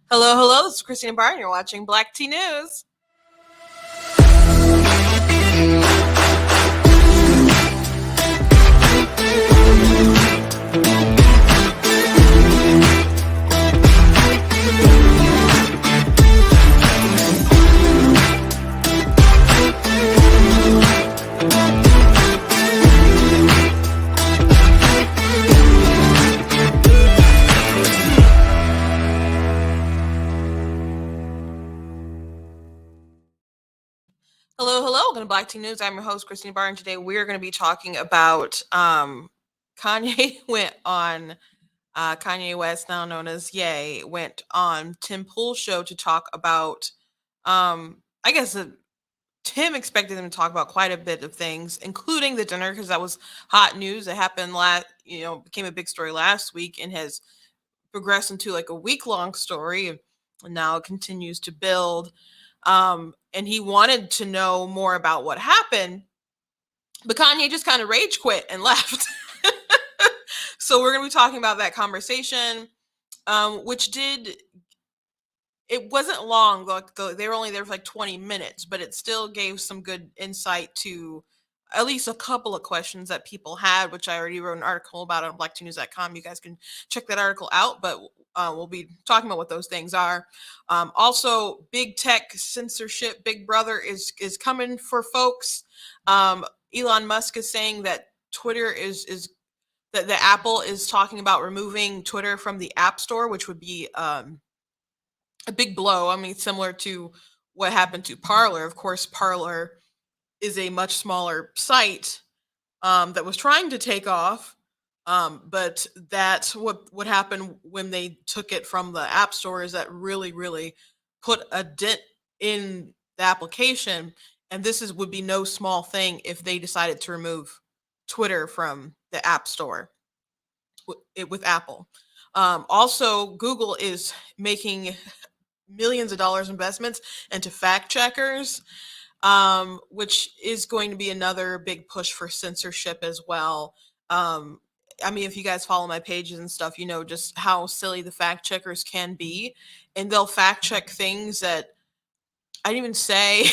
Hello, hello. This is Christina Barr, and you're watching Black Tea News. Hello, hello. Welcome to Black Tea News. I'm your host, Christina Barr, and today we're going to be talking about Kanye went on Kanye West, now known as Ye, went on Tim Pool's show to talk about I guess Tim expected him to talk about quite a bit of things, including the dinner, because that was hot news. It happened became a big story last week and has progressed into like a week-long story, and now it continues to build. And he wanted to know more about what happened, but Kanye just kind of rage quit and left. So we're going to be talking about that conversation, which it wasn't long. They were only there for like 20 minutes, but it still gave some good insight to at least a couple of questions that people had, which I already wrote an article about on blacktnews.com. You guys can check that article out, but we'll be talking about what those things are. Also, Big Tech Censorship, Big Brother is coming for folks. Elon Musk is saying that Twitter is that the Apple is talking about removing Twitter from the App Store, which would be a big blow. I mean, similar to what happened to Parler. Of course, Parler is a much smaller site that was trying to take off, but that's what happened when they took it from the App Store, is that really put a dent in the application. And would be no small thing if they decided to remove Twitter from the App Store with Apple. Also, Google is making millions of dollars investments into fact checkers, which is going to be another big push for censorship as well. I mean, if you guys follow my pages and stuff, you know just how silly the fact checkers can be, and they'll fact check things that I didn't even say.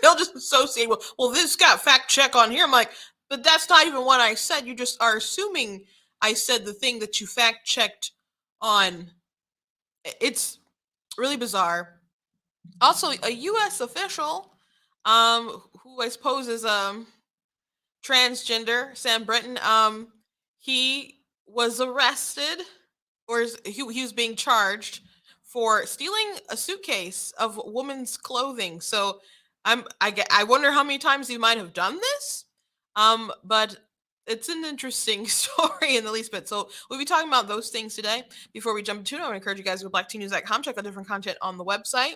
They'll just associate, well, this got fact check on here. I'm like, but that's not even what I said. You just are assuming I said the thing that you fact checked on. It's really bizarre. Also, a U.S. official, who I suppose is transgender, Sam Brinton, he was arrested, he was being charged for stealing a suitcase of women's clothing. So I wonder how many times he might have done this. But it's an interesting story in the least bit. So we'll be talking about those things today. Before we jump into it, I want to encourage you guys to go to blacktnews.com, check out different content on the website.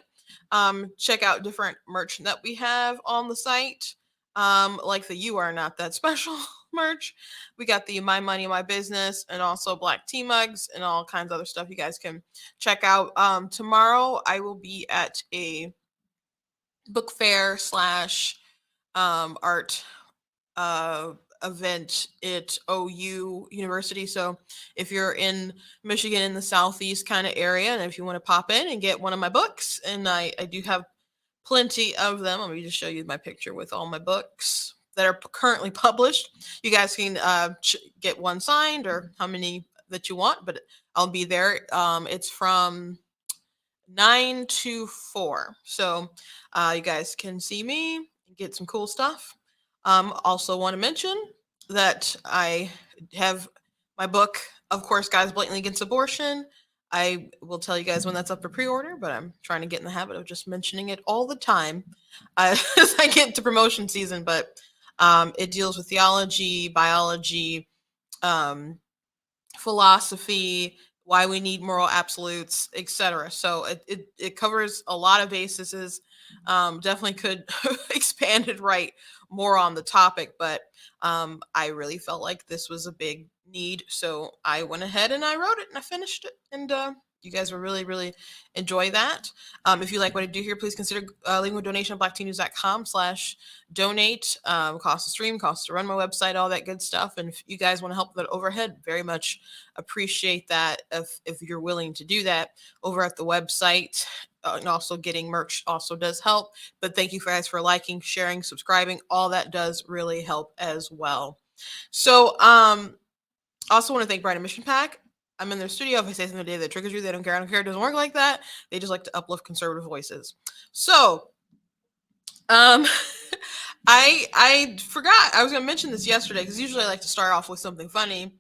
Check out different merch that we have on the site, like the "You Are Not That Special" merch. We got the "My Money, My Business" and also black tea mugs and all kinds of other stuff you guys can check out. Tomorrow I will be at a book fair slash art event at OU University. So if you're in Michigan, in the southeast kind of area, and if you want to pop in and get one of my books, and I do have plenty of them. Let me just show you my picture with all my books that are currently published. You guys can get one signed or how many that you want, but I'll be there. It's from 9 to 4. So you guys can see me and get some cool stuff. Also want to mention that I have my book, of course, Guys Blatantly Against Abortion. I will tell you guys when that's up for pre-order, but I'm trying to get in the habit of just mentioning it all the time as I get into promotion season. But it deals with theology, biology, philosophy, why we need moral absolutes, etc. So it covers a lot of bases. Definitely could expand and write more on the topic, but I really felt like this was a big need, so I went ahead and I wrote it and I finished it, and You guys will really, really enjoy that. If you like what I do here, please consider leaving a donation at blacktnews.com/donate. Cost to stream, cost to run my website, all that good stuff. And if you guys want to help with that overhead, very much appreciate that if you're willing to do that over at the website. And also getting merch also does help. But thank you guys for liking, sharing, subscribing. All that does really help as well. So also want to thank Bright Mission Pack. I'm in their studio. If I say something today that triggers you, they don't care. I don't care. It doesn't work like that. They just like to uplift conservative voices. So, um, I forgot I was gonna mention this yesterday because usually I like to start off with something funny,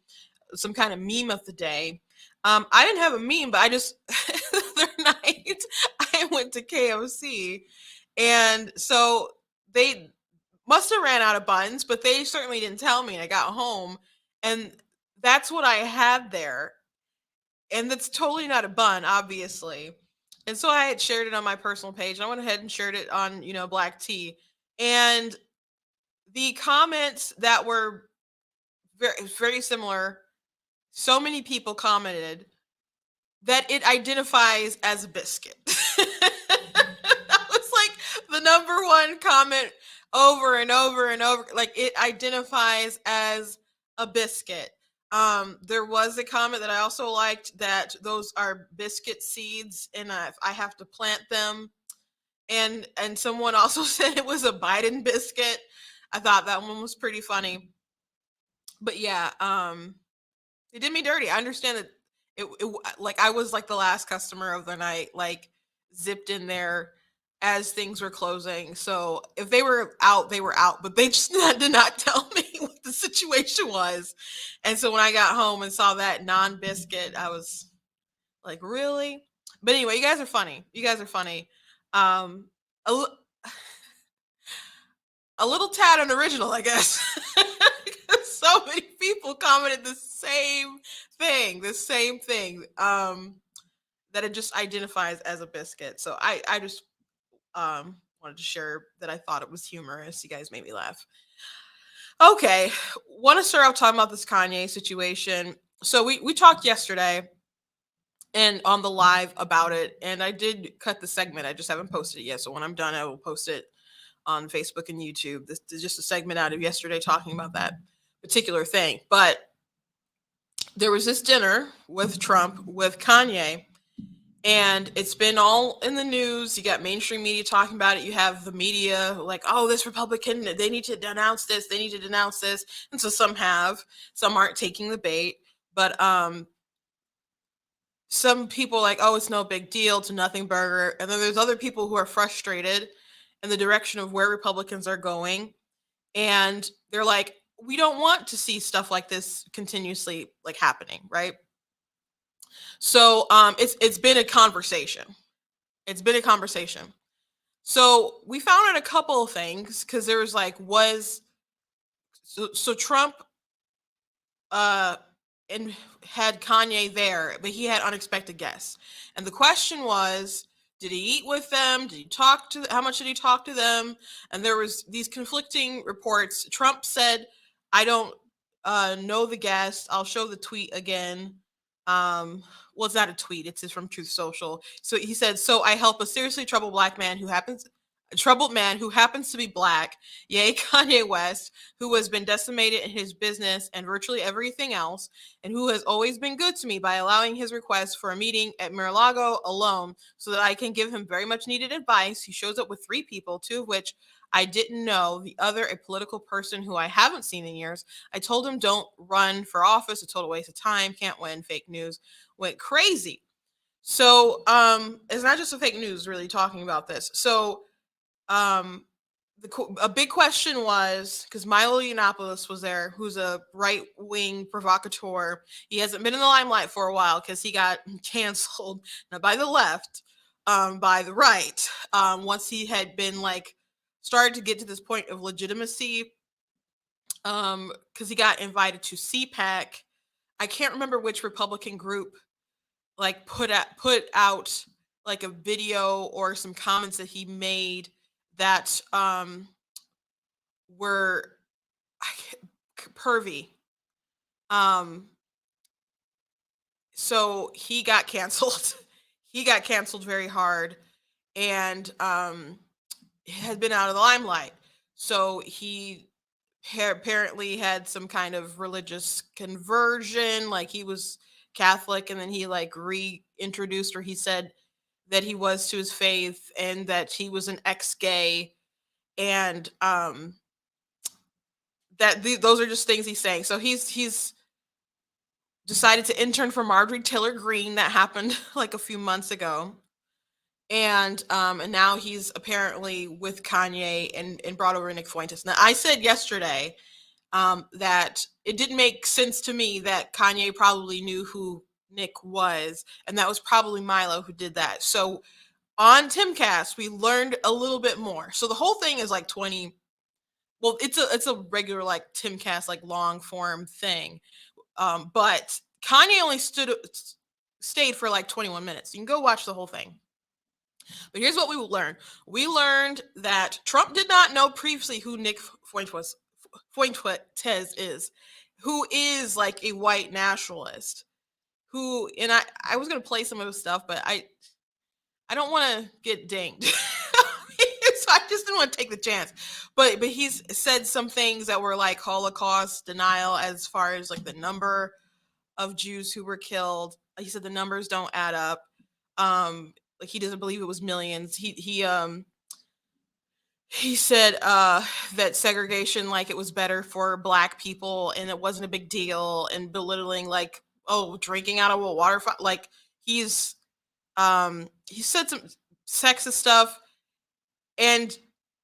some kind of meme of the day. I didn't have a meme, but I just the other night I went to KFC, and so they must have ran out of buns, but they certainly didn't tell me. And I got home, and that's what I had there, and that's totally not a bun, obviously. And so I had shared it on my personal page. And I went ahead and shared it on, Black Tea, and the comments that were very, very similar. So many people commented that it identifies as a biscuit. That was like the number one comment over and over and over. Like, it identifies as a biscuit. There was a comment that I also liked that those are biscuit seeds and I have to plant them. And someone also said it was a Biden biscuit. I thought that one was pretty funny. But yeah, it did me dirty. I understand that like I was like the last customer of the night, like zipped in there as things were closing. So if they were out, they were out, but they just did not tell me what the situation was. And so when I got home and saw that non-biscuit, I was like, really? But anyway, you guys are funny. You guys are funny. Um, a, l- a little tad unoriginal, I guess. So many people commented the same thing. That it just identifies as a biscuit. So I just wanted to share that I thought it was humorous. You guys made me laugh. Okay, want to start off talking about this Kanye situation. So we talked yesterday and on the live about it, and I did cut the segment. I just haven't posted it yet. So when I'm done, I will post it on Facebook and YouTube. This is just a segment out of yesterday talking about that particular thing. But there was this dinner with Trump with Kanye, and it's been all in the news. You got mainstream media talking about it. You have the media like, oh, this Republican, they need to denounce this, they need to denounce this. And so some have, some aren't taking the bait. But some people like, oh, it's no big deal, to nothing burger. And then there's other people who are frustrated in the direction of where Republicans are going. And they're like, we don't want to see stuff like this continuously like happening, right? So it's been a conversation. It's been a conversation. So we found out a couple of things because there was like so Trump uh and had Kanye there, but he had unexpected guests. And the question was, did he eat with them? Did he talk to how much did he talk to them? And there was these conflicting reports. Trump said, I don't know the guest. I'll show the tweet again. Well, it's not a tweet, it's from Truth Social. So he said, so I help a seriously troubled black man who happens a troubled man who happens to be black, yay Kanye West, who has been decimated in his business and virtually everything else, and who has always been good to me by allowing his request for a meeting at Mar-a-Lago alone so that I can give him very much needed advice. He shows up with 3 people, 2 of which I didn't know, the other a political person who I haven't seen in years. I told him don't run for office, a total waste of time, can't win, fake news, went crazy. So it's not just a fake news really talking about this. So um a big question was, because Milo Yiannopoulos was there, who's a right-wing provocateur. He hasn't been in the limelight for a while because he got canceled, not by the left, by the right. Once he had been like started to get to this point of legitimacy, because he got invited to CPAC. I can't remember which Republican group like put out like a video or some comments that he made that were pervy. Um So he got canceled. He got canceled very hard, and had been out of the limelight. So he apparently had some kind of religious conversion, like he was Catholic, and then he like reintroduced, or he said that he was to his faith, and that he was an ex-gay, and those are just things he's saying. So he's decided to intern for Marjorie Taylor Greene. That happened like a few months ago. And now he's apparently with Kanye, and brought over Nick Fuentes. Now I said yesterday that it didn't make sense to me that Kanye probably knew who Nick was, and that was probably Milo who did that. So on Timcast, we learned a little bit more. So the whole thing is like 20. Well, it's a regular like Timcast like long form thing, but Kanye only stayed for like 21 minutes. You can go watch the whole thing. But here's what we learned. We learned that Trump did not know previously who Nick Fuentes is, who is like a white nationalist. Who, and I was gonna play some of his stuff, but I don't want to get dinged. So I just didn't want to take the chance. But he's said some things that were like Holocaust denial, as far as like the number of Jews who were killed. He said the numbers don't add up. Like he doesn't believe it was millions. He said that segregation, like it was better for black people and it wasn't a big deal, and belittling like, oh, drinking out of a water like he's he said some sexist stuff. And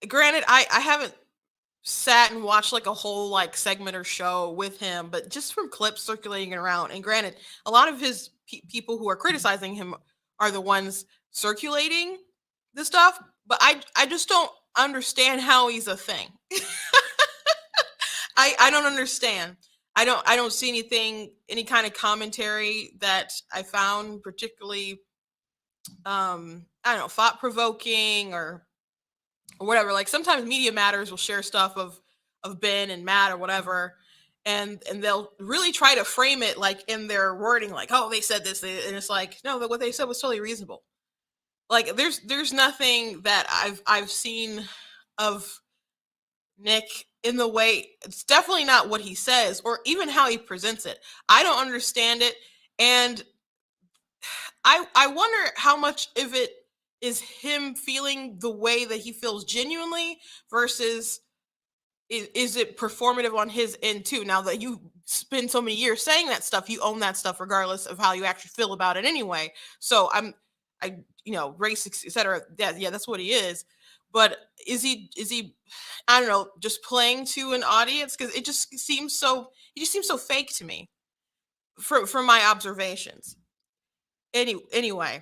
granted, I haven't sat and watched like a whole like segment or show with him, but just from clips circulating around. And granted, a lot of his people who are criticizing him are the ones circulating the stuff, but I just don't understand how he's a thing. I don't understand. I don't see any kind of commentary that I found particularly I don't know, thought provoking or whatever. Like sometimes Media Matters will share stuff of Ben and Matt or whatever, and they'll really try to frame it like in their wording, like, oh, they said this, and it's like, no, what they said was totally reasonable. Like there's nothing that I've seen of Nick in the way, it's definitely not what he says or even how he presents it. I don't understand it, and I wonder how much of it is him feeling the way that he feels genuinely versus is it performative on his end too. Now that you spend so many years saying that stuff, you own that stuff regardless of how you actually feel about it anyway. So I race, etc. Yeah, that's what he is. But is he I don't know, just playing to an audience? Because he just seems so fake to me from my observations. Anyway,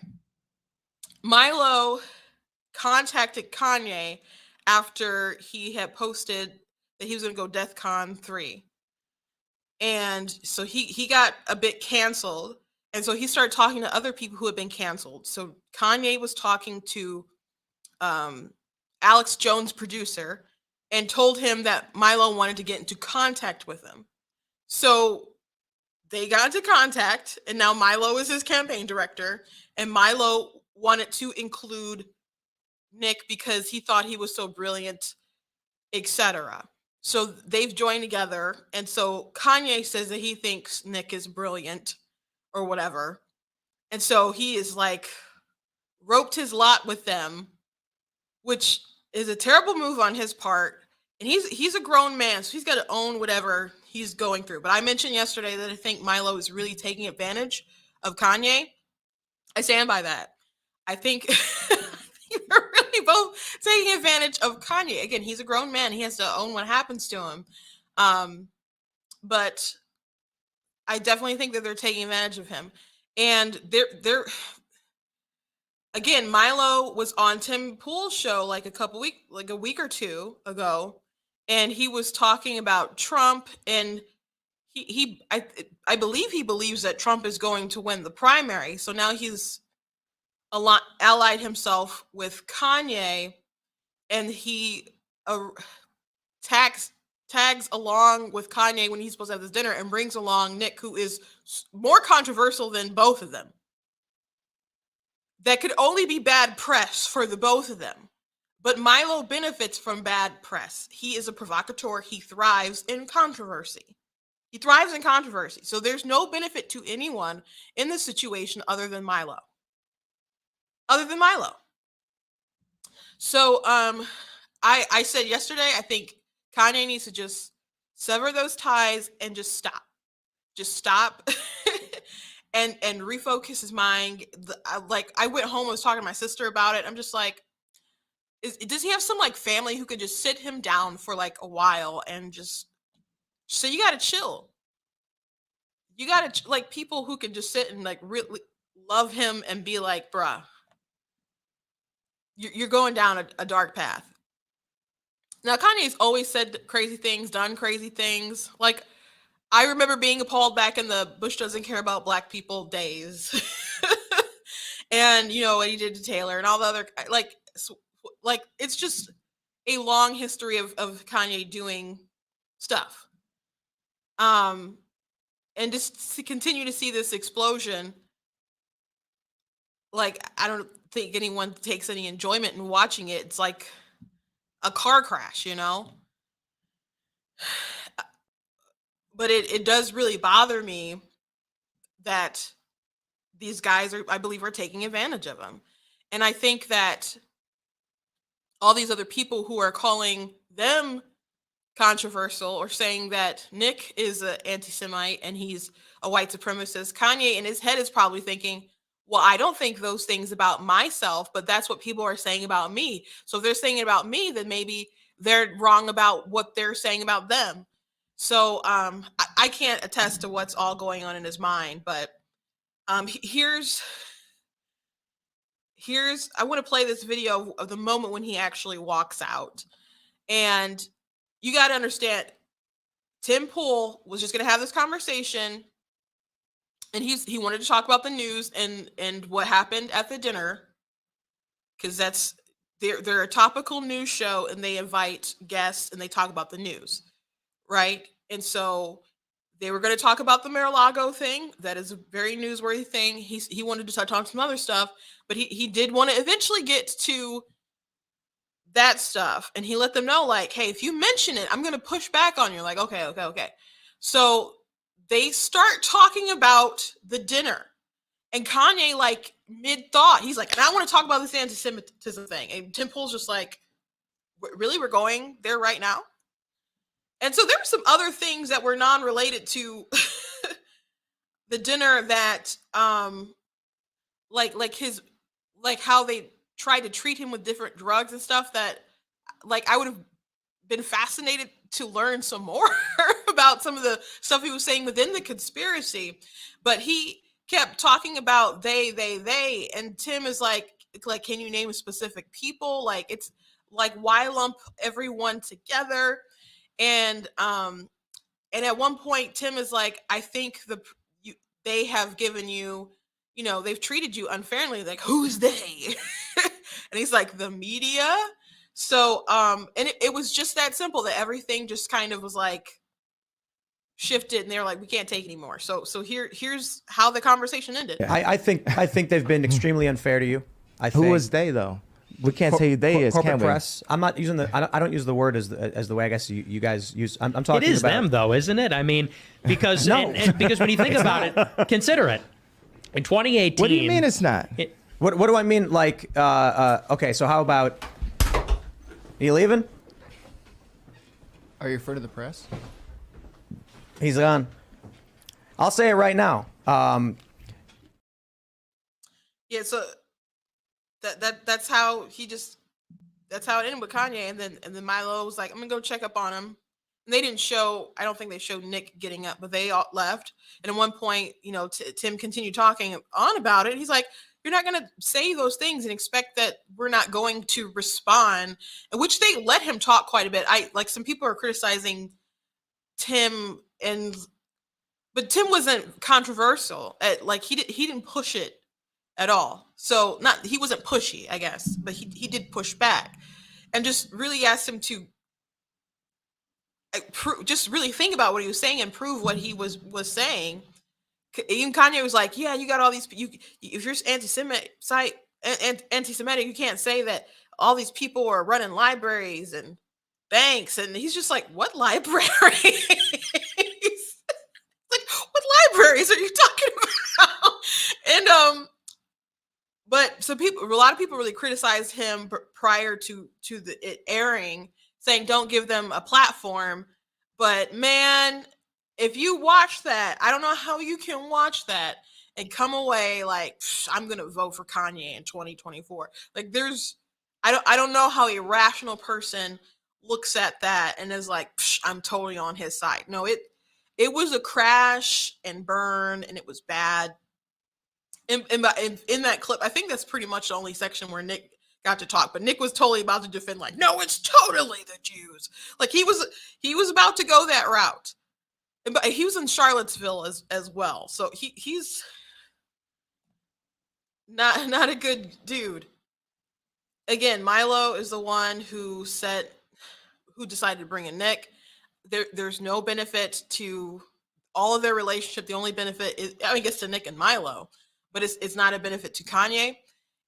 Milo contacted Kanye after he had posted that he was going to go DEFCON 3. And so he got a bit canceled. And so he started talking to other people who had been canceled. So Kanye was talking to Alex Jones, producer, and told him that Milo wanted to get into contact with him. So they got into contact, and now Milo is his campaign director. And Milo wanted to include Nick because he thought he was so brilliant, etc. So they've joined together, and so Kanye says that he thinks Nick is brilliant or whatever. And so he is like roped his lot with them, which is a terrible move on his part. And he's a grown man, so he's got to own whatever he's going through. But I mentioned yesterday that I think Milo is really taking advantage of Kanye. I stand by that. I think you're really both taking advantage of Kanye. Again, he's a grown man. He has to own what happens to him. But I definitely think that they're taking advantage of him. And they're again, Milo was on Tim Pool's show like a week or two ago, and he was talking about Trump, and I believe he believes that Trump is going to win the primary. So now he's allied himself with Kanye, and he tags along with Kanye when he's supposed to have this dinner and brings along Nick, who is more controversial than both of them. That could only be bad press for the both of them. But Milo benefits from bad press. He is a provocateur. He thrives in controversy. So there's no benefit to anyone in this situation other than Milo. So I said yesterday, I think Kanye needs to just sever those ties and just stop. and refocus his mind. I went home, I was talking to my sister about it. I'm just like, does he have some like family who could just sit him down for like a while and just say, you gotta chill. You gotta like people who can just sit and like really love him and be like, bruh, you're going down a dark path. Now, Kanye's always said crazy things, done crazy things. Like, I remember being appalled back in the Bush doesn't care about black people days. And, you know, what he did to Taylor and all the other, like, it's just a long history of Kanye doing stuff. And just to continue to see this explosion, like, I don't think anyone takes any enjoyment in watching it. It's like a car crash, you know? But it does really bother me that these guys I believe are taking advantage of him. And I think that all these other people who are calling them controversial or saying that Nick is an anti-Semite and he's a white supremacist, Kanye in his head is probably thinking, well, I don't think those things about myself, but that's what people are saying about me. So if they're saying it about me, then maybe they're wrong about what they're saying about them. So I can't attest to what's all going on in his mind, but here's I want to play this video of the moment when he actually walks out. And you got to understand, Tim Pool was just going to have this conversation, and he wanted to talk about the news and what happened at the dinner, because they're a topical news show and they invite guests and they talk about the news, right? And so they were going to talk about the Mar-a-Lago thing. That is a very newsworthy thing. He wanted to touch on some other stuff, but he did want to eventually get to that stuff. And he let them know, like, hey, if you mention it, I'm going to push back on you. Like, okay. So they start talking about the dinner. And Kanye, like, mid-thought, he's like, and I want to talk about this anti-Semitism thing. And Tim Pool's just like, really? We're going there right now? And so there were some other things that were non-related to the dinner that, like how they tried to treat him with different drugs and stuff that, like, I would have been fascinated to learn some more about some of the stuff he was saying within the conspiracy. But he kept talking about they, and Tim is like, can you name specific people? Like, it's like, why lump everyone together? And at one point, Tim is like, I think they have given you, you know, they've treated you unfairly. Like, who's they? And he's like, the media. So, and it was just that simple, that everything just kind of was like shifted, and they're like, we can't take anymore. So here's how the conversation ended. I think they've been extremely unfair to you. Who was they though? We can't say they is, corporate can we? press. I'm not using I don't use the word as the way I guess you guys use. I'm talking. It is about them though, isn't it? I mean, because No. because when you think about it, consider it. In 2018. What do you mean it's not? What do I mean? Like, okay, so how about, are you leaving? Are you referring to the press? He's gone. I'll say it right now. Yeah, so that's how that's how it ended with Kanye, and then Milo was like, I'm gonna go check up on him. And they didn't show, I don't think they showed Nick getting up, but they all left. And at one point, you know, Tim continued talking on about it. He's like, you're not gonna say those things and expect that we're not going to respond. And which they let him talk quite a bit. Some people are criticizing Tim, but Tim wasn't controversial. He didn't push it at all. So he wasn't pushy, I guess, but he did push back and just really asked him to just really think about what he was saying and prove what he was saying. Even Kanye was like, "Yeah, you got all these. If you're anti-Semitic, you can't say that all these people are running libraries and banks." And he's just like, "What libraries? Like, what libraries are you talking about?" And but so a lot of people really criticized him prior to it airing, saying don't give them a platform. But man, if you watch that, I don't know how you can watch that and come away like I'm gonna vote for Kanye in 2024. Like I don't know how a rational person looks at that and is like I'm totally on his side. No, it was a crash and burn, and it was bad. In that clip, I think that's pretty much the only section where Nick got to talk. But Nick was totally about to defend, like, no, it's totally the Jews. Like he was about to go that route. But he was in Charlottesville as well, so he's not a good dude. Again, Milo is the one who decided to bring in Nick. There's no benefit to all of their relationship. The only benefit is, I guess, to Nick and Milo, but it's not a benefit to Kanye.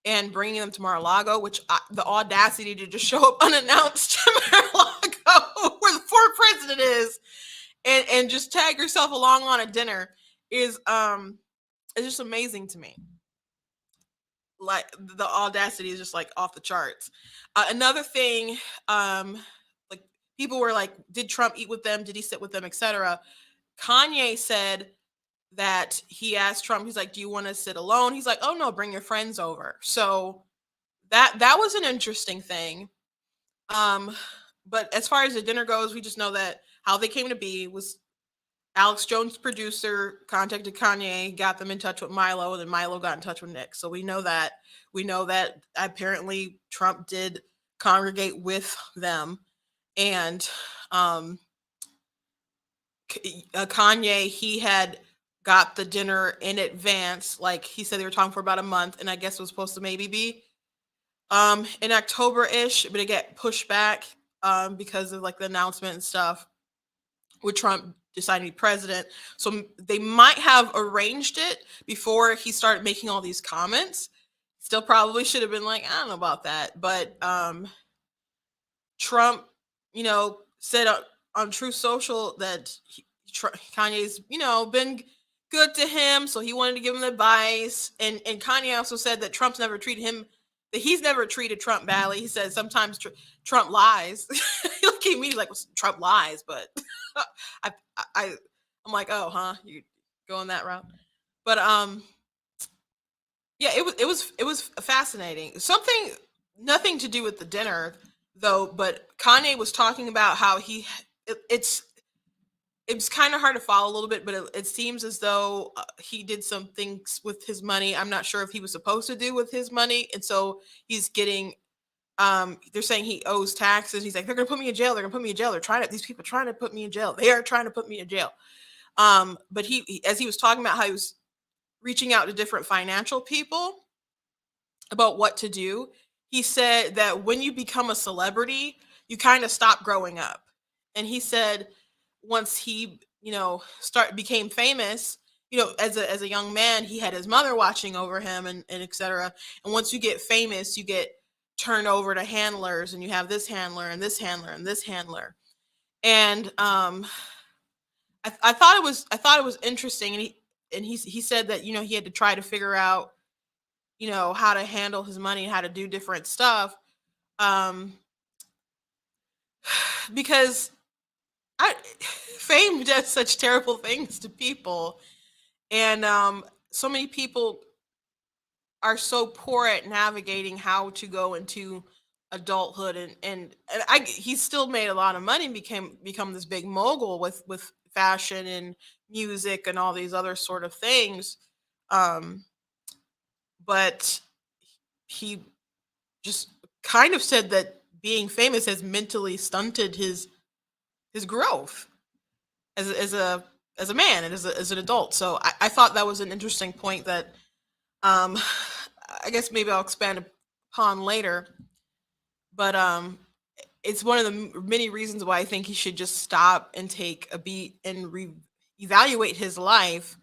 And bringing them to Mar-a-Lago, which the audacity to just show up unannounced to Mar-a-Lago, where the former president is, and just tag yourself along on a dinner is it's just amazing to me. Like the audacity is just like off the charts. Another thing, like people were like, did Trump eat with them? Did he sit with them, etc.? Kanye said that he asked Trump, he's like, do you want to sit alone? He's like, oh no, bring your friends over. So that was an interesting thing. But as far as the dinner goes, we just know that how they came to be was Alex Jones, producer, contacted Kanye, got them in touch with Milo, and then Milo got in touch with Nick. So we know that apparently Trump did congregate with them. And Kanye, he had got the dinner in advance. Like he said, they were talking for about a month, and I guess it was supposed to maybe be in October-ish, but it got pushed back because of like the announcement and stuff with Trump deciding to be president. So they might have arranged it before he started making all these comments. Still probably should have been like, I don't know about that. But Trump, said on Truth Social that Kanye's, been good to him. So he wanted to give him advice. And Kanye also said that Trump's never treated him, that he's never treated Trump badly. He said sometimes Trump lies. He looked at me like, well, Trump lies, but I'm like, oh, huh? You going that route? But yeah, it was fascinating. Nothing to do with the dinner though. But Kanye was talking about how it's kind of hard to follow a little bit, but it seems as though he did some things with his money. I'm not sure if he was supposed to do with his money, and so he's getting. They're saying he owes taxes. He's like, they're gonna put me in jail. They're gonna put me in jail. These people trying to put me in jail. They are trying to put me in jail. But as he was talking about how he was reaching out to different financial people about what to do, he said that when you become a celebrity, you kind of stop growing up. And he said once he, became famous, as a young man, he had his mother watching over him and etc. And once you get famous, you get turned over to handlers, and you have this handler and this handler and this handler. And I thought it was interesting, and he said that he had to try to figure out how to handle his money, how to do different stuff, because fame does such terrible things to people, and so many people are so poor at navigating how to go into adulthood, and he still made a lot of money and become this big mogul with fashion and music and all these other sort of things, but he just kind of said that being famous has mentally stunted his growth as a man and as an adult. So I thought that was an interesting point that I guess maybe I'll expand upon later. But it's one of the many reasons why I think he should just stop and take a beat and evaluate his life.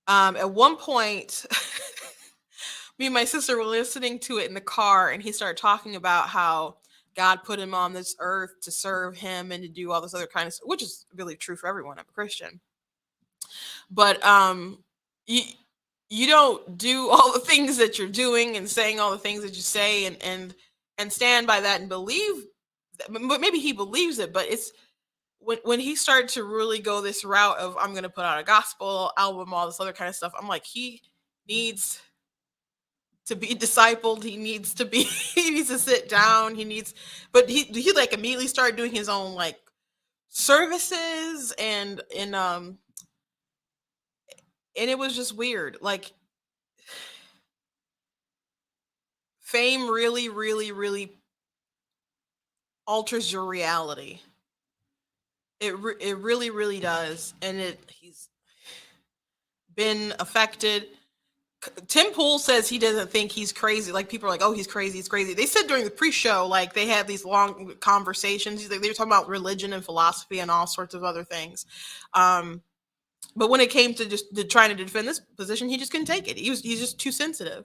At one point, me and my sister were listening to it in the car, and he started talking about how God put him on this earth to serve him and to do all this other kind of stuff, which is really true for everyone. I'm a Christian. But you don't do all the things that you're doing and saying all the things that you say and stand by that and believe that. But maybe he believes it, but it's when he started to really go this route of I'm going to put out a gospel album, all this other kind of stuff. I'm like, he needs to be discipled. He needs to be he needs to sit down. But he like immediately started doing his own like services and it was just weird. Like, fame really, really, really alters your reality. It really, really does, and he's been affected. Tim Pool says he doesn't think he's crazy. Like, people are like, "Oh, he's crazy. He's crazy." They said during the pre-show, like, they had these long conversations. They were talking about religion and philosophy and all sorts of other things. But when it came to just trying to defend this position, he just couldn't take it. He's just too sensitive.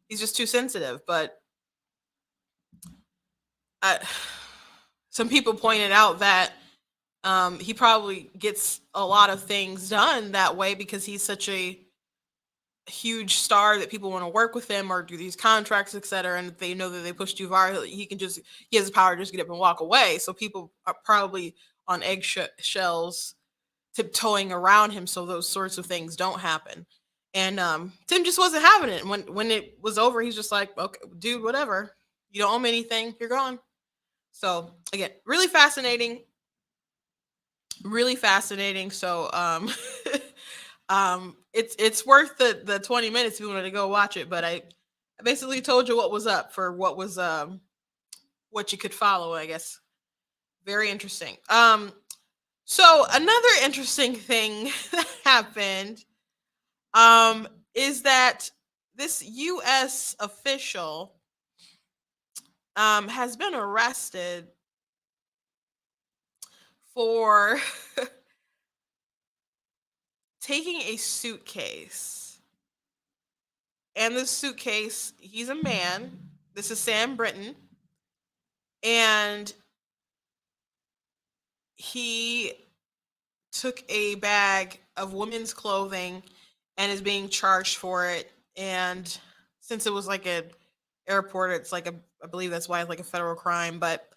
He's just too sensitive. But some people pointed out that he probably gets a lot of things done that way because he's such a huge star that people want to work with him or do these contracts, etc. And they know that they push too far, he has the power to just get up and walk away. So people are probably on eggshells tiptoeing around him so those sorts of things don't happen. And Tim just wasn't having it. And when it was over, he's just like, okay, dude, whatever. You don't owe me anything. You're gone. So again, really fascinating. Really fascinating. So it's worth the 20 minutes if you wanted to go watch it. But I basically told you what was up for what was what you could follow, I guess. Very interesting. So another interesting thing that happened is that this U.S. official has been arrested for taking a suitcase. And this suitcase, he's a man. This is Sam Brinton. And he took a bag of women's clothing and is being charged for it. And since it was like an airport, it's like I believe that's why it's like a federal crime. But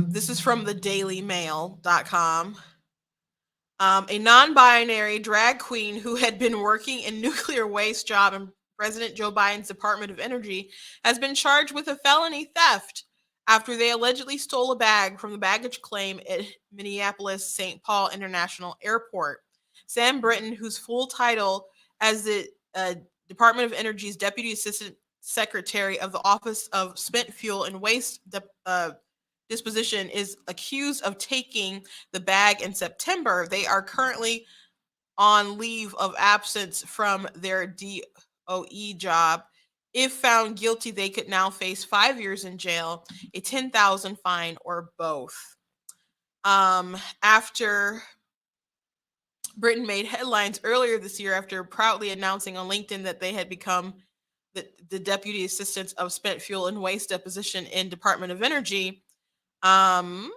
this is from the dailymail.com. A non-binary drag queen who had been working in nuclear waste job in President Joe Biden's Department of Energy has been charged with a felony theft after they allegedly stole a bag from the baggage claim at Minneapolis St. Paul International Airport. Sam Brinton, whose full title as the Department of Energy's Deputy Assistant Secretary of the Office of Spent Fuel and Waste Disposition, is accused of taking the bag in September. They are currently on leave of absence from their DOE job. If found guilty, they could now face 5 years in jail, a $10,000 fine, or both. After Britain made headlines earlier this year after proudly announcing on LinkedIn that they had become the deputy assistants of spent fuel and waste deposition in Department of Energy. The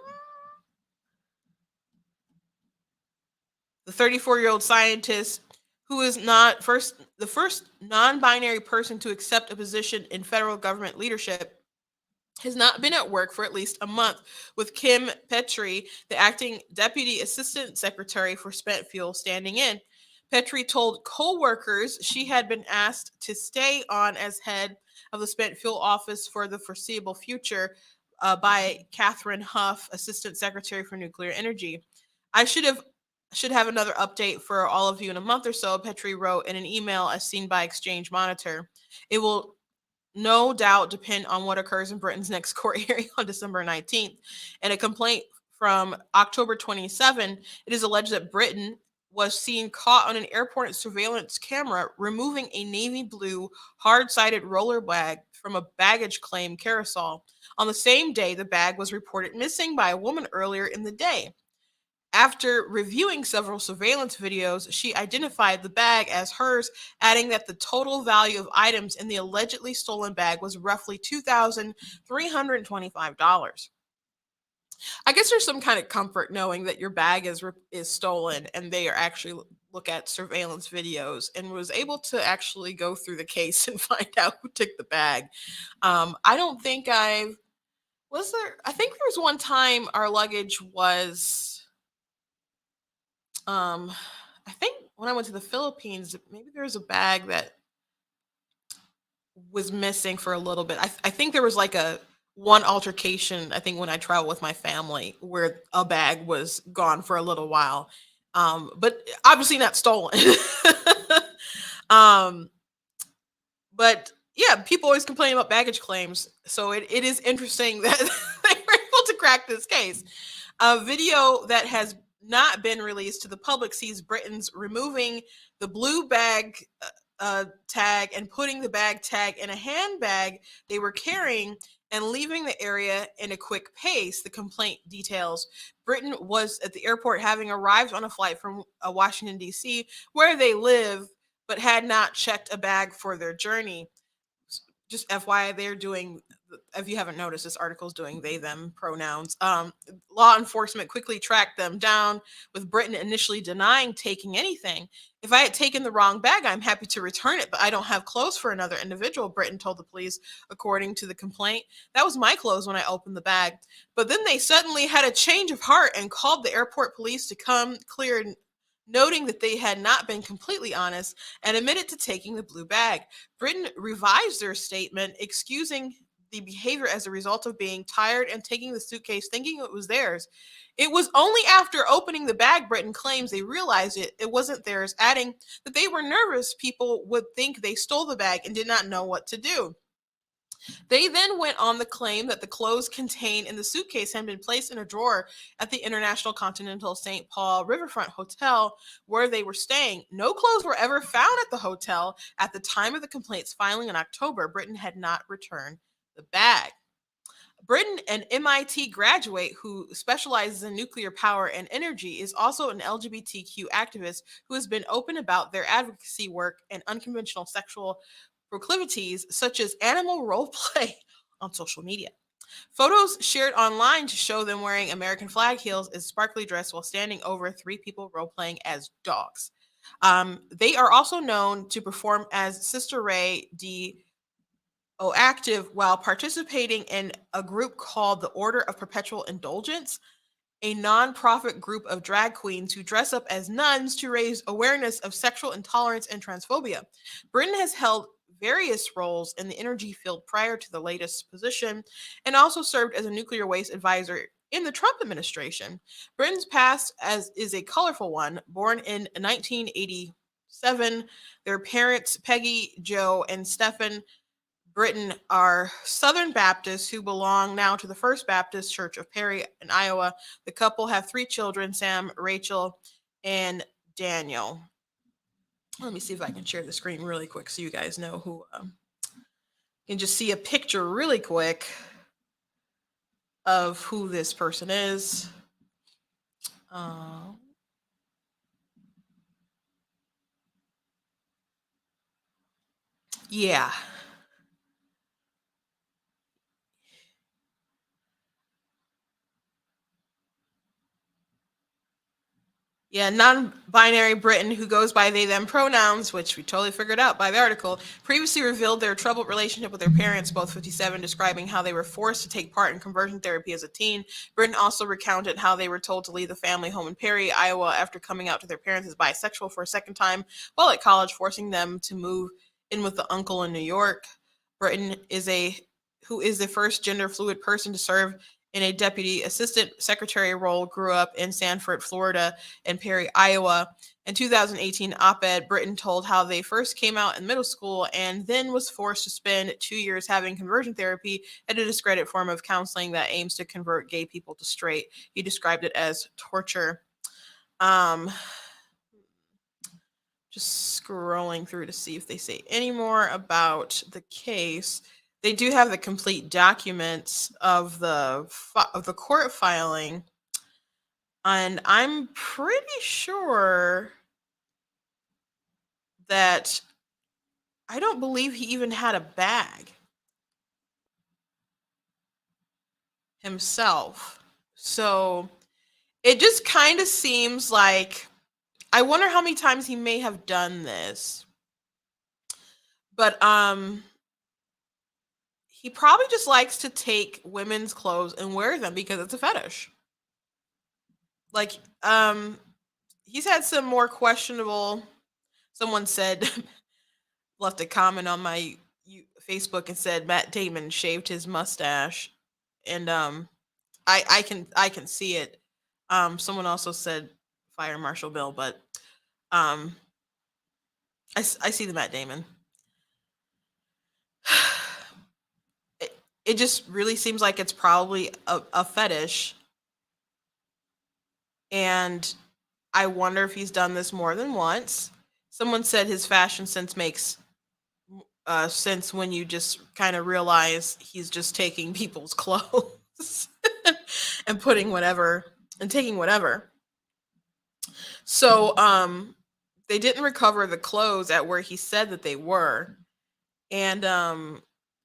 34-year-old scientist, who is the first non-binary person to accept a position in federal government leadership, has not been at work for at least a month, with Kim Petrie, the acting deputy assistant secretary for spent fuel, standing in. Petrie told co-workers she had been asked to stay on as head of the spent fuel office for the foreseeable future by Catherine Huff, assistant secretary for nuclear energy. I should have another update for all of you in a month or so, Petrie wrote in an email as seen by Exchange Monitor. It will no doubt depend on what occurs in Britain's next court hearing on December 19th. In a complaint from October 27, it is alleged that Britain was seen caught on an airport surveillance camera removing a navy blue hard-sided roller bag from a baggage claim carousel. On the same day, the bag was reported missing by a woman earlier in the day. After reviewing several surveillance videos, she identified the bag as hers, adding that the total value of items in the allegedly stolen bag was roughly $2,325. I guess there's some kind of comfort knowing that your bag is stolen, and they are actually look at surveillance videos, and was able to actually go through the case and find out who took the bag. I don't think I've was there. I think there was one time our luggage was. I think when I went to the Philippines, maybe there was a bag that was missing for a little bit. I think there was like a one altercation, I think when I traveled with my family, where a bag was gone for a little while. But obviously not stolen. um, but yeah, people always complain about baggage claims. So it is interesting that they were able to crack this case. A video that has not been released to the public sees Britons removing the blue bag tag and putting the bag tag in a handbag they were carrying and leaving the area in a quick pace. The complaint details Britton was at the airport having arrived on a flight from Washington, D.C., where they live, but had not checked a bag for their journey. Just FYI, they're doing, if you haven't noticed, this article is doing they, them pronouns. Law enforcement quickly tracked them down, with Britton initially denying taking anything. If I had taken the wrong bag, I'm happy to return it, but I don't have clothes for another individual, Britton told the police, according to the complaint. That was my clothes when I opened the bag. But then they suddenly had a change of heart and called the airport police to come clear, noting that they had not been completely honest and admitted to taking the blue bag. Britton revised their statement, excusing the behavior as a result of being tired and taking the suitcase thinking it was theirs. It was only after opening the bag, Britton claims, they realized it wasn't theirs, adding that they were nervous people would think they stole the bag and did not know what to do. They then went on the claim that the clothes contained in the suitcase had been placed in a drawer at the International Continental St. Paul Riverfront Hotel where they were staying. No clothes were ever found at the hotel at the time of the complaint's filing in October. Britton had not returned the bag. Britton, an MIT graduate who specializes in nuclear power and energy, is also an LGBTQ activist who has been open about their advocacy work and unconventional sexual proclivities, such as animal role play, on social media. Photos shared online to show them wearing American flag heels and sparkly dress while standing over three people role playing as dogs. They are also known to perform as Sister Ray D. Active while participating in a group called the Order of Perpetual Indulgence, a nonprofit group of drag queens who dress up as nuns to raise awareness of sexual intolerance and transphobia. Britton has held various roles in the energy field prior to the latest position and also served as a nuclear waste advisor in the Trump administration. Britton's past is a colorful one. Born in 1987, their parents, Peggy, Joe, and Stephen Britton, are Southern Baptists who belong now to the First Baptist Church of Perry in Iowa. The couple have three children, Sam, Rachel, and Daniel. Let me see if I can share the screen really quick so you guys know who. You can just see a picture really quick of who this person is. Yeah. Yeah, non-binary Britain who goes by they, them pronouns, which we totally figured out by the article, previously revealed their troubled relationship with their parents, both 57, describing how they were forced to take part in conversion therapy as a teen. Britain also recounted how they were told to leave the family home in Perry, Iowa, after coming out to their parents as bisexual for a second time while at college, forcing them to move in with the uncle in New York. Britain who is the first gender fluid person to serve in a deputy assistant secretary role, grew up in Sanford, Florida, and Perry, Iowa. In 2018 op-ed, Britton told how they first came out in middle school and then was forced to spend 2 years having conversion therapy at a discredited form of counseling that aims to convert gay people to straight. He described it as torture. Let Just scrolling through to see if they say any more about the case. They do have the complete documents of the court filing, and I'm pretty sure that I don't believe he even had a bag himself. So it just kind of seems like, I wonder how many times he may have done this. But he probably just likes to take women's clothes and wear them because it's a fetish. Like he's had some more questionable, someone said left a comment on my Facebook and said Matt Damon shaved his mustache, and I can see it. Someone also said fire Marshall Bill, but I see the Matt Damon. It just really seems like it's probably a fetish, and I wonder if he's done this more than once. Someone said his fashion sense makes sense when you just kind of realize he's just taking people's clothes and putting whatever and taking whatever. So they didn't recover the clothes at where he said that they were, and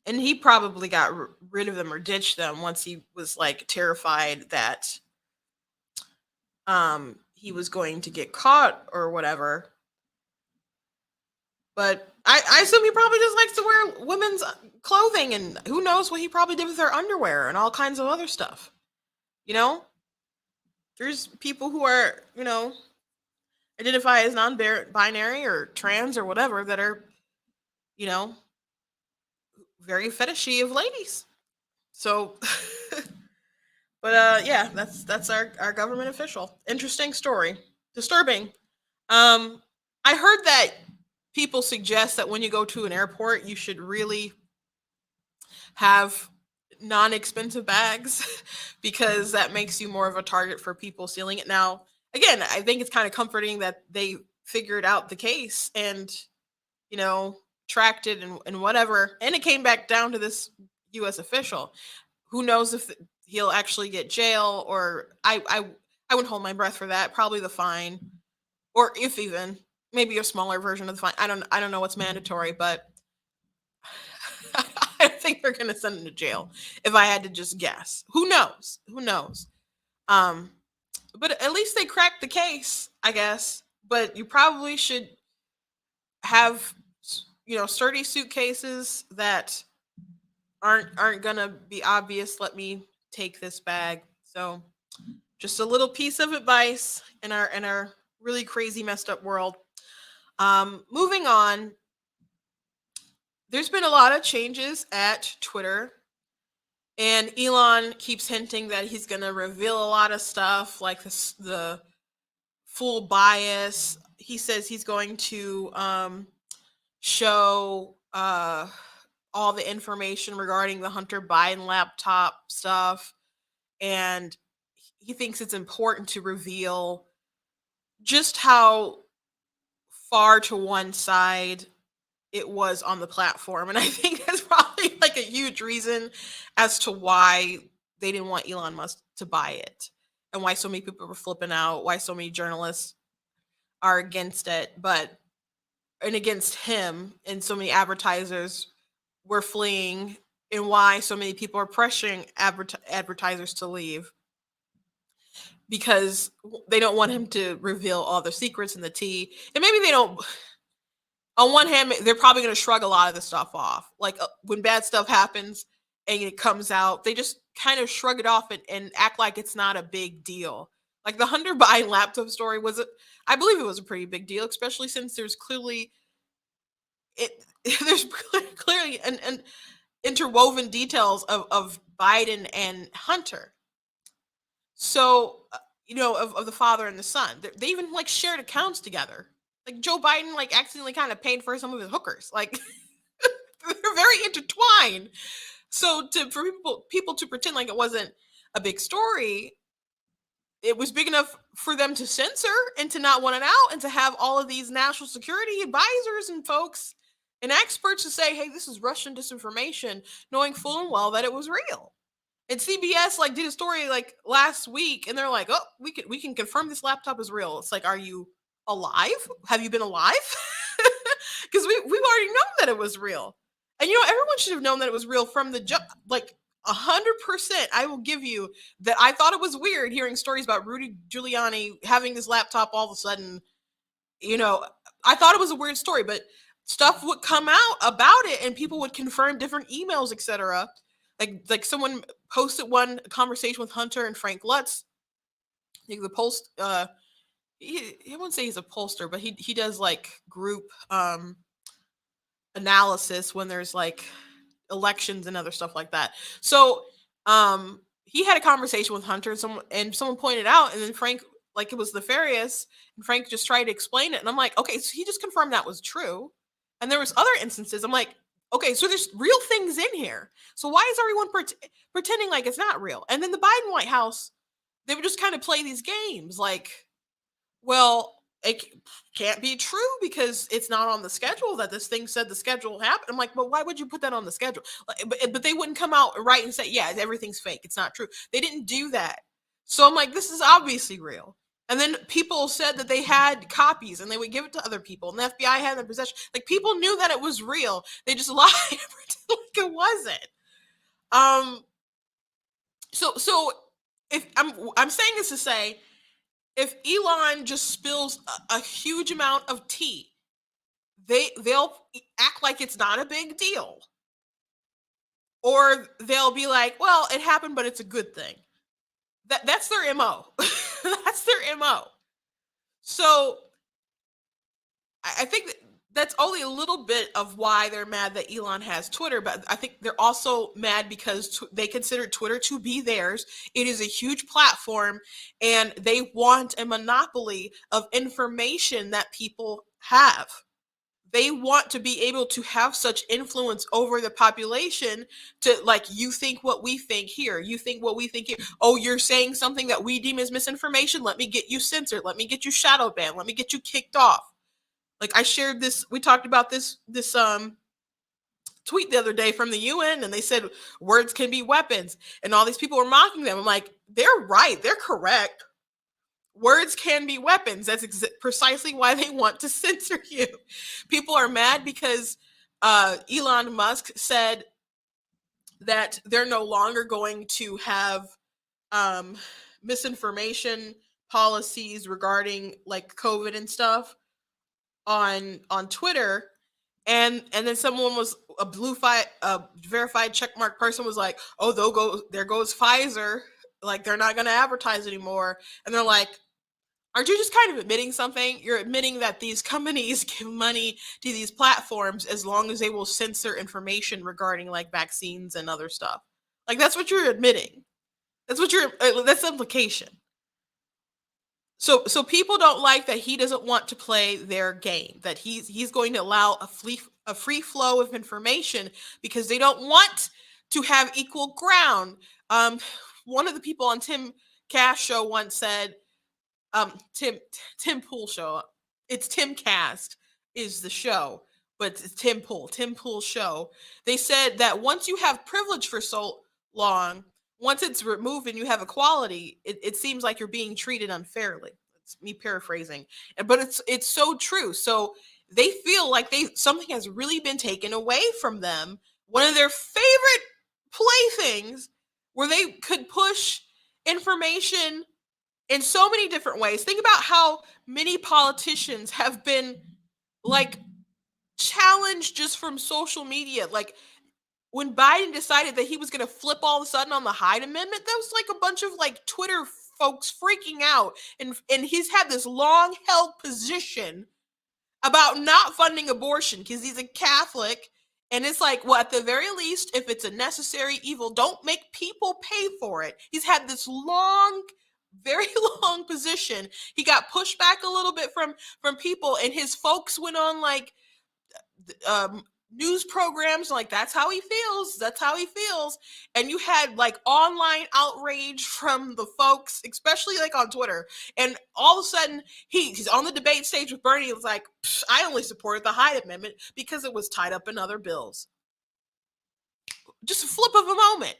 he probably got rid of them or ditched them once he was like terrified that he was going to get caught or whatever. But I assume he probably just likes to wear women's clothing, and who knows what he probably did with their underwear and all kinds of other stuff. You know, there's people who are, identify as non-binary or trans or whatever that are, very fetishy of ladies. So, but yeah, that's our government official. Interesting story. Disturbing. I heard that people suggest that when you go to an airport, you should really have non-expensive bags because that makes you more of a target for people stealing it. Now, again, I think it's kind of comforting that they figured out the case and, tracked it and whatever. And it came back down to this U.S. official. Who knows if he'll actually get jail, or I wouldn't hold my breath for that. Probably the fine, or if even maybe a smaller version of the fine. I don't know what's mandatory, but I think they're gonna send him to jail if I had to just guess. Who knows? But at least they cracked the case, I guess. But you probably should have, sturdy suitcases that aren't gonna be obvious. Let me take this bag. So, just a little piece of advice in our really crazy, messed up world. Moving on. There's been a lot of changes at Twitter, and Elon keeps hinting that he's going to reveal a lot of stuff, like the full bias. He says he's going to show all the information regarding the Hunter Biden laptop stuff, and he thinks it's important to reveal just how far to one side it was on the platform. And I think that's probably like a huge reason as to why they didn't want Elon Musk to buy it, and why so many people were flipping out, why so many journalists are against it, and against him, and so many advertisers were fleeing, and why so many people are pressuring advertisers to leave, because they don't want him to reveal all the secrets and the tea. And maybe they don't. On one hand, they're probably going to shrug a lot of this stuff off. Like when bad stuff happens and it comes out, they just kind of shrug it off and act like it's not a big deal. Like the Hunter Biden laptop story I believe it was a pretty big deal, especially since there's clearly there's clearly an interwoven details of Biden and Hunter. So, of the father and the son, they even like shared accounts together. Like Joe Biden like accidentally kind of paid for some of his hookers. Like they're very intertwined. So for people to pretend like it wasn't a big story, it was big enough for them to censor and to not want it out, and to have all of these national security advisors and folks and experts to say, hey, this is Russian disinformation, knowing full and well that it was real. And CBS like did a story like last week, and they're like, oh, we can confirm this laptop is real. It's like, are you alive? Have you been alive? Because we've already known that it was real. And everyone should have known that it was real from the like 100%. I will give you that. I thought it was weird hearing stories about Rudy Giuliani having this laptop all of a sudden. I thought it was a weird story, but stuff would come out about it, and people would confirm different emails, etc. Like someone posted one conversation with Hunter and Frank Lutz. I think the post. I wouldn't say he's a pollster, but he does like group analysis when there's like elections and other stuff like that. So he had a conversation with Hunter, and someone pointed out, and then Frank, like, it was nefarious, and Frank just tried to explain it, and I'm like, okay, so he just confirmed that was true. And there was other instances. I'm like, okay, so there's real things in here. So why is everyone pretending like it's not real? And then the Biden White House, they would just kind of play these games like, well, it can't be true because it's not on the schedule that this thing said the schedule happened. I'm like, but why would you put that on the schedule? But they wouldn't come out right and say, yeah, everything's fake. It's not true. They didn't do that. So I'm like, this is obviously real. And then people said that they had copies and they would give it to other people, and the FBI had it in their possession. Like, people knew that it was real. They just lied and pretended like it wasn't. So if I'm saying this to say, if Elon just spills a huge amount of tea, they'll act like it's not a big deal. Or they'll be like, well, it happened, but it's a good thing. That's their MO. That's their MO. So I think that's only a little bit of why they're mad that Elon has Twitter, but I think they're also mad because they consider Twitter to be theirs. It is a huge platform, and they want a monopoly of information that people have. They want to be able to have such influence over the population to, like, you think what we think here. You think what we think here. Oh, you're saying something that we deem as misinformation? Let me get you censored. Let me get you shadow banned. Let me get you kicked off. Like, I shared this, we talked about this tweet the other day from the UN, and they said words can be weapons, and all these people were mocking them. I'm like, they're right. They're correct. Words can be weapons. That's precisely why they want to censor you. People are mad because Elon Musk said that they're no longer going to have misinformation policies regarding like COVID and stuff on Twitter, and then someone was a verified checkmark person was like, oh, there goes Pfizer, like they're not going to advertise anymore. And they're like, aren't you just kind of admitting something? You're admitting that these companies give money to these platforms as long as they will censor information regarding like vaccines and other stuff. Like, that's what you're admitting. That's the implication. So people don't like that he doesn't want to play their game, that he's going to allow a free flow of information because they don't want to have equal ground. One of the people on Timcast show once said, Tim Pool show. It's Timcast is the show, but it's Tim Pool show. They said that once you have privilege for so long, once it's removed and you have equality, it seems like you're being treated unfairly. It's me paraphrasing, but it's so true. So they feel like something has really been taken away from them. One of their favorite playthings, where they could push information in so many different ways. Think about how many politicians have been like challenged just from social media. Like, when Biden decided that he was going to flip all of a sudden on the Hyde Amendment, that was like a bunch of like Twitter folks freaking out. And he's had this long held position about not funding abortion because he's a Catholic. And it's like, well, at the very least, if it's a necessary evil, don't make people pay for it. He's had this very long position. He got pushed back a little bit from people, and his folks went on like news programs, like that's how he feels. That's how he feels. And you had like online outrage from the folks, especially like on Twitter. And all of a sudden, he's on the debate stage with Bernie. It was like, I only supported the Hyde Amendment because it was tied up in other bills. Just a flip of a moment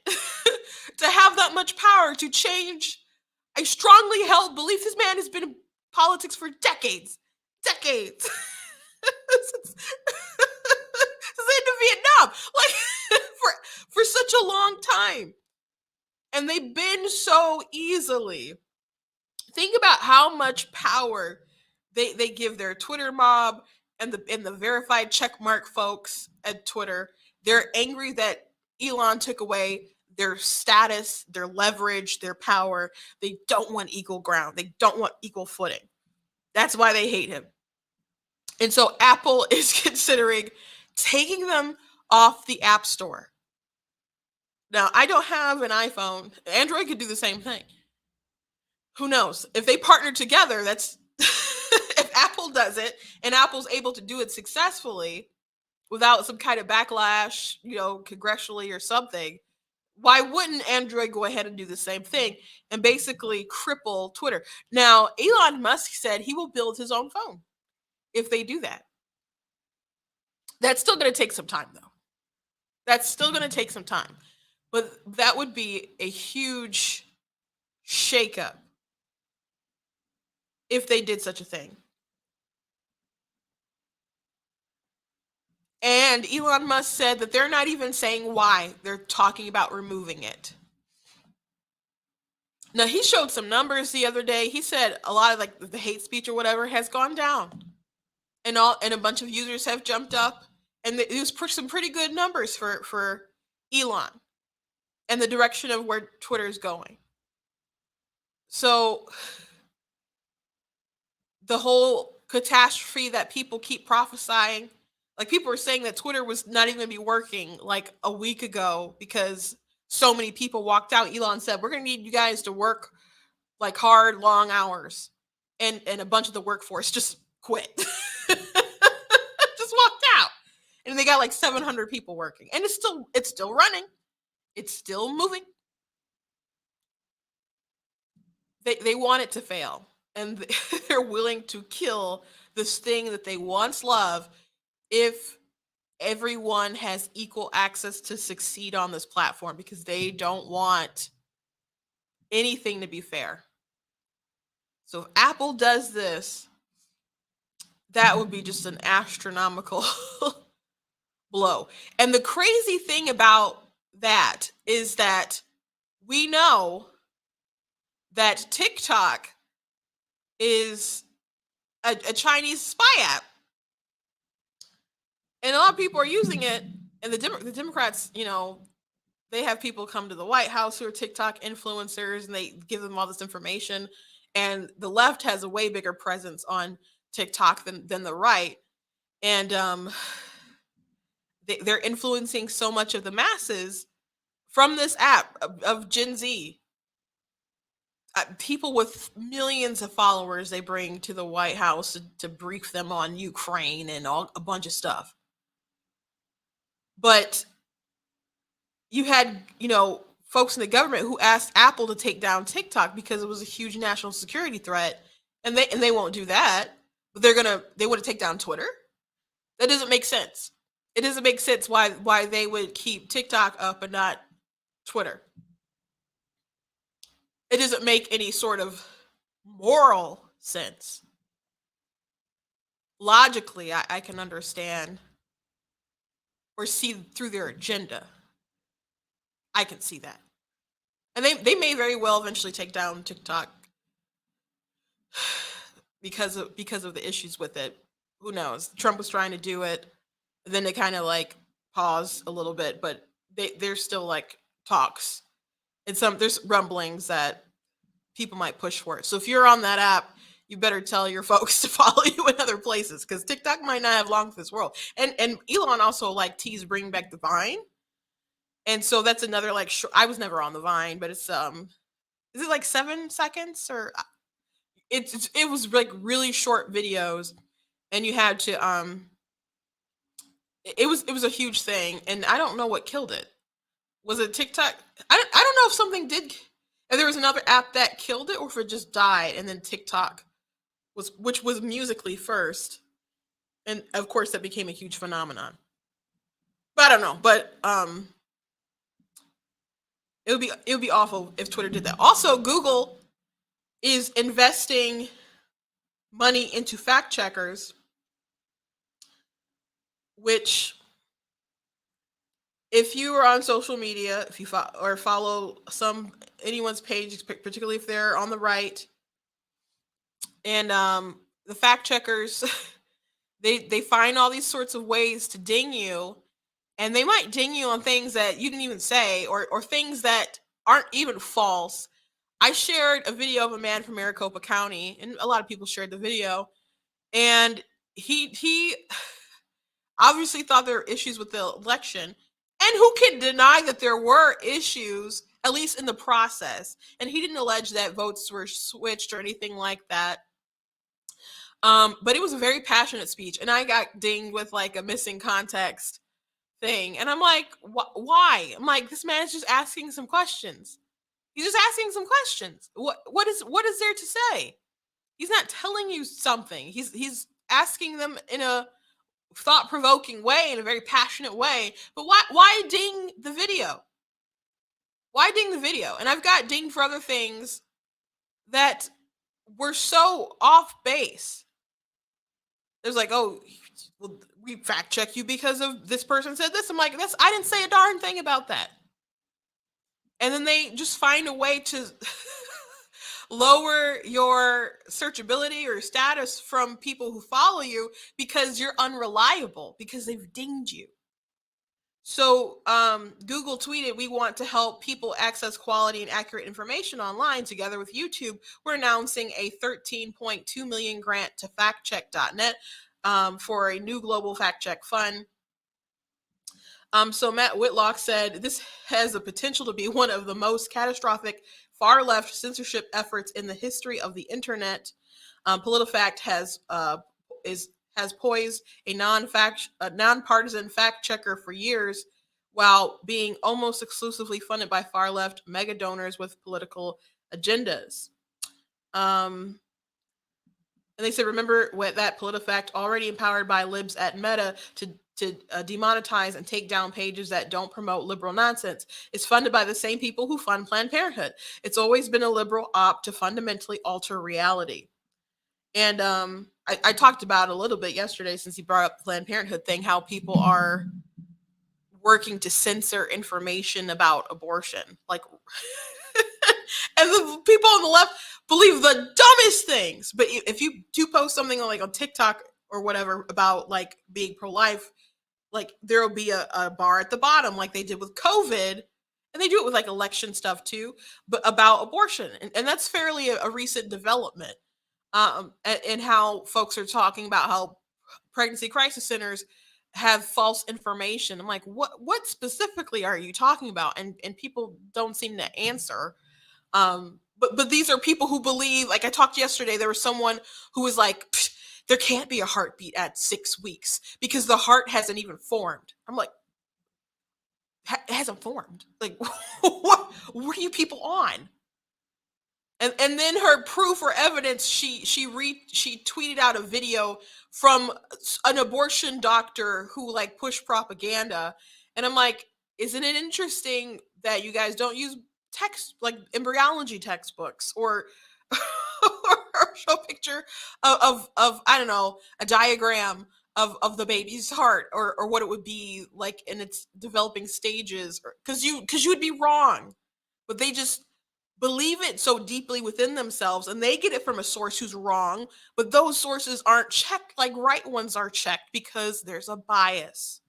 to have that much power to change a strongly held belief. This man has been in politics for decades. Decades. since, since the end of Vietnam. Like for such a long time. And they bend so easily. Think about how much power they give their Twitter mob and the verified checkmark folks at Twitter. They're angry that Elon took away their status, their leverage, their power. They don't want equal ground. They don't want equal footing. That's why they hate him. And so Apple is considering taking them off the App Store. Now, I don't have an iPhone. Android could do the same thing. Who knows? If they partner together, that's if Apple does it and Apple's able to do it successfully without some kind of backlash, congressionally or something, why wouldn't Android go ahead and do the same thing and basically cripple Twitter? Now, Elon Musk said he will build his own phone if they do that. That's still going to take some time, though. That's still going to take some time. But that would be a huge shakeup if they did such a thing. And Elon Musk said that they're not even saying why they're talking about removing it. Now, he showed some numbers the other day. He said a lot of like the hate speech or whatever has gone down. And a bunch of users have jumped up. And it was some pretty good numbers for Elon and the direction of where Twitter is going. So the whole catastrophe that people keep prophesying, like people were saying that Twitter was not even going to be working like a week ago because so many people walked out. Elon said, we're going to need you guys to work like hard, long hours. And a bunch of the workforce just quit. Just walked out. And they got like 700 people working. And it's still running. It's still moving. They want it to fail. And they're willing to kill this thing that they once loved if everyone has equal access to succeed on this platform, because they don't want anything to be fair. So if Apple does this, that would be just an astronomical blow. And the crazy thing about that is that we know that TikTok is a Chinese spy app. And a lot of people are using it. And the Democrats, they have people come to the White House who are TikTok influencers, and they give them all this information. And the left has a way bigger presence on TikTok than the right. And they're influencing so much of the masses from this app of Gen Z. People with millions of followers they bring to the White House to brief them on Ukraine and a bunch of stuff. But you had, folks in the government who asked Apple to take down TikTok because it was a huge national security threat, and they won't do that. But they want to take down Twitter. That doesn't make sense. It doesn't make sense why they would keep TikTok up and not Twitter. It doesn't make any sort of moral sense. Logically, I can understand or see through their agenda. I can see that. And they may very well eventually take down TikTok because of the issues with it. Who knows? Trump was trying to do it. Then they kind of like pause a little bit, but there's still like talks. And there's rumblings that people might push for it. So if you're on that app, you better tell your folks to follow you in other places, because TikTok might not have long for this world. And Elon also like teased bringing back the Vine. And so that's another like I was never on the Vine, but it's is it like 7 seconds or it was like really short videos, and you had to it was a huge thing, and I don't know what killed it. Was it TikTok? I don't know if something did. If there was another app that killed it, or if it just died, and then TikTok which was Musically first, and of course that became a huge phenomenon. But I don't know. But it would be awful if Twitter did that. Also, Google is investing money into fact checkers, which, if you are on social media, if you follow anyone's page, particularly if they're on the right, and the fact checkers, they find all these sorts of ways to ding you, and they might ding you on things that you didn't even say, or things that aren't even false. I shared a video of a man from Maricopa County, and a lot of people shared the video, and he obviously thought there were issues with the election. And who can deny that there were issues, at least in the process? And he didn't allege that votes were switched or anything like that. But it was a very passionate speech, and I got dinged with like a missing context thing. And I'm like, why? I'm like, this man is just asking some questions. He's just asking some questions. What is there to say? He's not telling you something. He's asking them in a thought-provoking way, in a very passionate way. But why ding the video? Why ding the video? And I've got dinged for other things that were so off base. There's like, oh, well, we fact check you because of this person said this. I'm like, I didn't say a darn thing about that. And then they just find a way to lower your searchability or status from people who follow you because you're unreliable, because they've dinged you. So Google tweeted, "We want to help people access quality and accurate information online. Together with YouTube, we're announcing a $13.2 million grant to factcheck.net for a new global fact check fund." So Matt Whitlock said, "This has the potential to be one of the most catastrophic far-left censorship efforts in the history of the internet. PolitiFact has poised a nonpartisan fact checker for years, while being almost exclusively funded by far-left mega donors with political agendas." And they said, "Remember that PolitiFact, already empowered by libs at Meta to demonetize and take down pages that don't promote liberal nonsense, is funded by the same people who fund Planned Parenthood. It's always been a liberal opt to fundamentally alter reality." And I talked about a little bit yesterday, since he brought up the Planned Parenthood thing, how people are working to censor information about abortion. Like, and the people on the left believe the dumbest things. But if you do post something on TikTok or whatever about like being pro-life, like there'll be a bar at the bottom, like they did with COVID, and they do it with like election stuff too, but about abortion. And that's fairly a recent development. And how folks are talking about how pregnancy crisis centers have false information. I'm like, what specifically are you talking about? And people don't seem to answer. But these are people who believe, like I talked yesterday, there was someone who was like, there can't be a heartbeat at 6 weeks because the heart hasn't even formed. I'm like, it hasn't formed. Like, what are you people on? And then her proof or evidence, she tweeted out a video from an abortion doctor who like pushed propaganda. And I'm like, isn't it interesting that you guys don't use text, like embryology textbooks, or show a picture of I don't know, a diagram of the baby's heart, or what it would be like in its developing stages, because you would be wrong. But they just believe it so deeply within themselves, and they get it from a source who's wrong, but those sources aren't checked like right ones are checked, because there's a bias.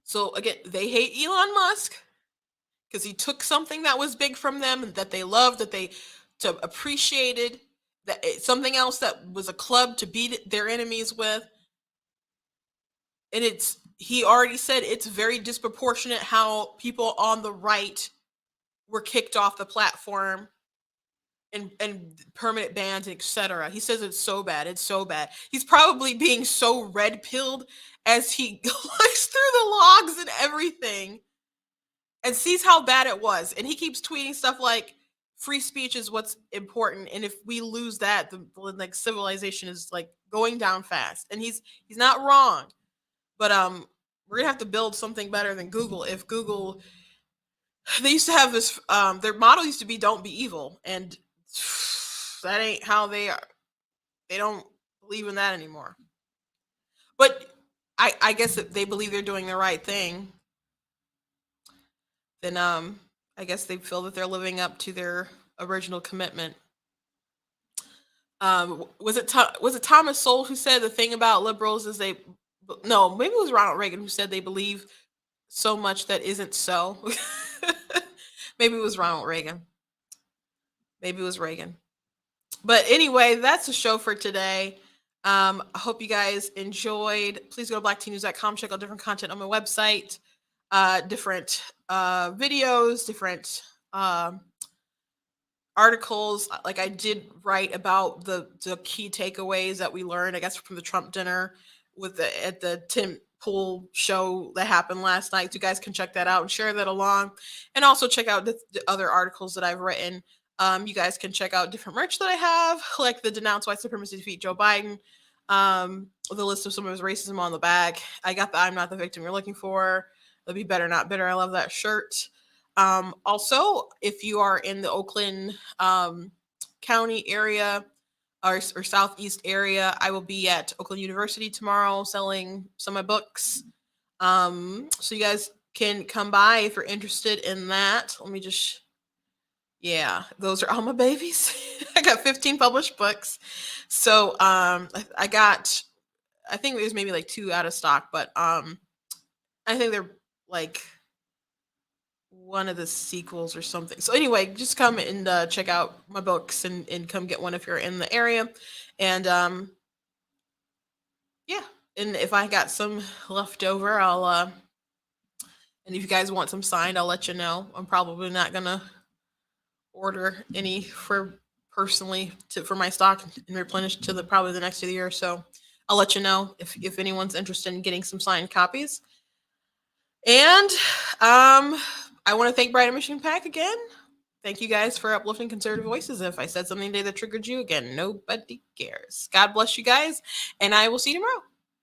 So again, they hate Elon Musk because he took something that was big from them and that they loved, that they appreciated, that something else that was a club to beat their enemies with. And he already said it's very disproportionate how people on the right were kicked off the platform. and permanent bans, etc. He says it's so bad. It's so bad. He's probably being so red pilled as he looks through the logs and everything and sees how bad it was. And he keeps tweeting stuff like free speech is what's important. And if we lose that, the like civilization is like going down fast. And he's not wrong. But we're gonna have to build something better than Google. If Google, they used to have this their motto used to be don't be evil, and that ain't how they are. They don't believe in that anymore. But I guess if they believe they're doing the right thing, then I guess they feel that they're living up to their original commitment. Was it Thomas Sowell who said the thing about liberals is no, maybe it was Ronald Reagan who said they believe so much that isn't so. Maybe it was Ronald Reagan. Maybe it was Reagan. But anyway, that's the show for today. I hope you guys enjoyed. Please go to blacktnews.com, check out different content on my website, different videos, different articles. Like I did write about the key takeaways that we learned, I guess, from the Trump dinner at the Tim Pool show that happened last night. So you guys can check that out and share that along, and also check out the other articles that I've written. You guys can check out different merch that I have, like the Denounce White Supremacy, Defeat Joe Biden, the list of some of his racism on the back. I got the I'm Not the Victim You're Looking For. It'll be Better Not Bitter. I love that shirt. Also, if you are in the Oakland County area or Southeast area, I will be at Oakland University tomorrow selling some of my books. So you guys can come by if you're interested in that. Let me just... Yeah, those are all my babies. I got 15 published books. So I think there's maybe like 2 out of stock, but I think they're like one of the sequels or something. So anyway, just come and check out my books and come get one if you're in the area. And yeah, and if I got some left over, I'll and if you guys want some signed, I'll let you know. I'm probably not gonna order any for my stock and replenish to probably the next of the year. So I'll let you know if anyone's interested in getting some signed copies. And I want to thank Bright Michigan PAC again. Thank you guys for uplifting conservative voices. If I said something today that triggered you, again, nobody cares. God bless you guys, and I will see you tomorrow.